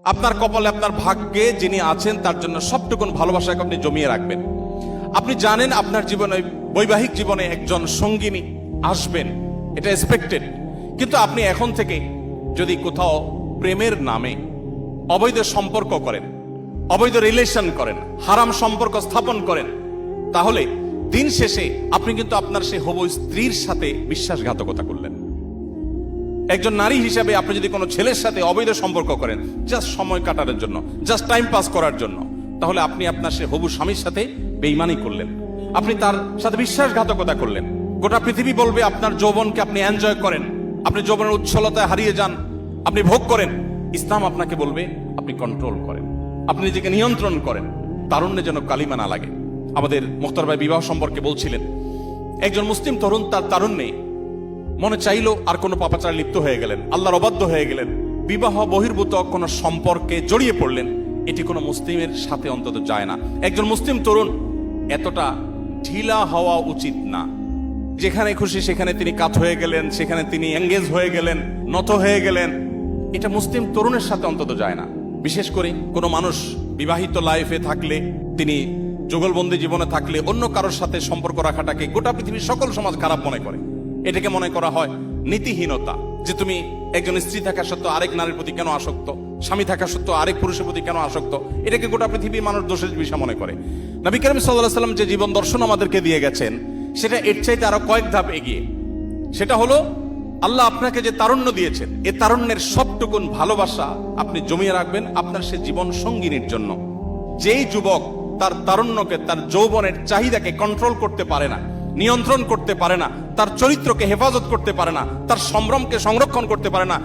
আপনার কপালে, আপনার ভাগ্যে যিনি আছেন তার জন্য সবটুকুন ভালোবাসাকে আপনি জমিয়ে রাখবেন। আপনি জানেন আপনার জীবনে, বৈবাহিক জীবনে একজন সঙ্গিনী আসবেন, এটা এক্সপেক্টেড। কিন্তু আপনি এখন থেকে যদি কোথাও প্রেমের নামে অবৈধ সম্পর্ক করেন, অবৈধ রিলেশন করেন, হারাম সম্পর্ক স্থাপন করেন, তাহলে দিন শেষে আপনি কিন্তু আপনার সেই হবু স্ত্রীর সাথে বিশ্বাসঘাতকতা করলেন। একজন নারী হিসেবে আপনি যদি কোনো ছেলের সাথে অবৈধ সম্পর্ক করেন জাস্ট সময় কাটানোর জন্য, জাস্ট টাইম পাস করার জন্য, তাহলে আপনি আপনার সে হবু স্বামীর সাথে বেঈমানি করলেন, আপনি তার সাথে বিশ্বাসঘাতকতা করলেন। গোটা পৃথিবী বলবে আপনার যৌবনকে আপনি এনজয় করেন, আপনি যৌবনের উচ্ছলতায় হারিয়ে যান, আপনি ভোগ করেন। ইসলাম আপনাকে বলবে আপনি কন্ট্রোল করেন, আপনি নিজেকে নিয়ন্ত্রণ করেন, তারুণ্যে যেন কালিমা না লাগে। আমাদের মুখতার ভাই বিবাহ সম্পর্কে বলছিলেন, একজন মুসলিম তরুণ তার তারুণ্যে মনে চাইলো আর কোনো পাপাচারে লিপ্ত হয়ে গেলেন, আল্লাহর অবাধ্য হয়ে গেলেন, বিবাহ বহির্ভূত কোনো সম্পর্কে জড়িয়ে পড়লেন। এটি কোনো মুসলিমের সাথে অন্তত যায় না। একজন মুসলিম তরুণ এতটা ঢিলা হওয়া উচিত না। যেখানে খুশি সেখানে তিনি কাত হয়ে গেলেন, সেখানে তিনি এঙ্গেজ হয়ে গেলেন, নত হয়ে গেলেন, এটা মুসলিম তরুণের সাথে অন্তত যায় না। বিশেষ করে কোনো মানুষ বিবাহিত লাইফে থাকলে, তিনি যুগলবন্দি জীবনে থাকলে অন্য কারোর সাথে সম্পর্ক রাখাটাকে গোটা পৃথিবীর সকল সমাজ খারাপ মনে করে। এটাকে মনে করা হয় নীতিহীনতা, যে তুমি একজন স্ত্রী থাকা সত্ত্বেও আরেক নারীর প্রতি কেন আসক্ত, স্বামী থাকা সত্ত্বেও আরেক পুরুষের প্রতি কেন আসক্ত, এটাকে গোটা পৃথিবীর মানুষ দোষের বিষয় মনে করে। নবী করিম সাল্লাল্লাহু আলাইহি ওয়াসাল্লাম যে জীবন দর্শন আমাদেরকে দিয়ে গেছেন সেটা এর চাইতে আরো কয়েক ধাপ এগিয়ে। সেটা হলো আল্লাহ আপনাকে যে তারুণ্য দিয়েছেন, এই তারুণ্যের সবটুকুন ভালোবাসা আপনি জমিয়ে রাখবেন আপনার সে জীবন সঙ্গিনীর জন্য। যেই যুবক তার তারুণ্যকে, তার যৌবনের চাহিদাকে কন্ট্রোল করতে পারে না, নিয়ন্ত্রণ করতে পারে না, তার চরিত্রকে হেফাজত করতে পারে না, তার সম্ভ্রমকে সংরক্ষণ করতে পারে না,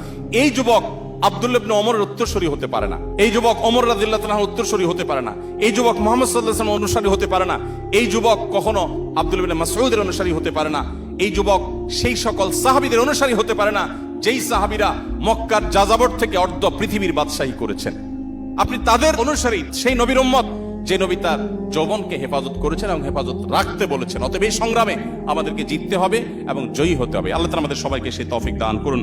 এই যুবক আব্দুল্লাহ ইবনে ওমরের উত্তরসূরি হতে পারে না, এই যুবক ওমর রাদিয়াল্লাহু তাআলার উত্তরসূরি হতে পারে না, এই যুবক মুহাম্মদ সাল্লাল্লাহু আলাইহি ওয়াসাল্লামের অনুসারী হতে পারে না, এই যুবক কখনো আব্দুল্লাহ ইবনে মাসউদের অনুসারী হতে পারে না, এই যুবক সেই সকল সাহাবীদের অনুসারী হতে পারে না যেই সাহাবীরা মক্কার যাযাবর থেকে অর্ধ পৃথিবীর বাদশাহী করেছেন। আপনি তাদের অনুসারী, সেই নবীর উম্মত যে নবী তার যৌবনকে হেফাজত করেছেন এবং হেফাজত রাখতে বলেছেন। অতএব এই সংগ্রামে আমাদেরকে জিততে হবে এবং জয়ী হতে হবে। আল্লাহ তাআলা আমাদের সবাইকে সেই তৌফিক দান করুন।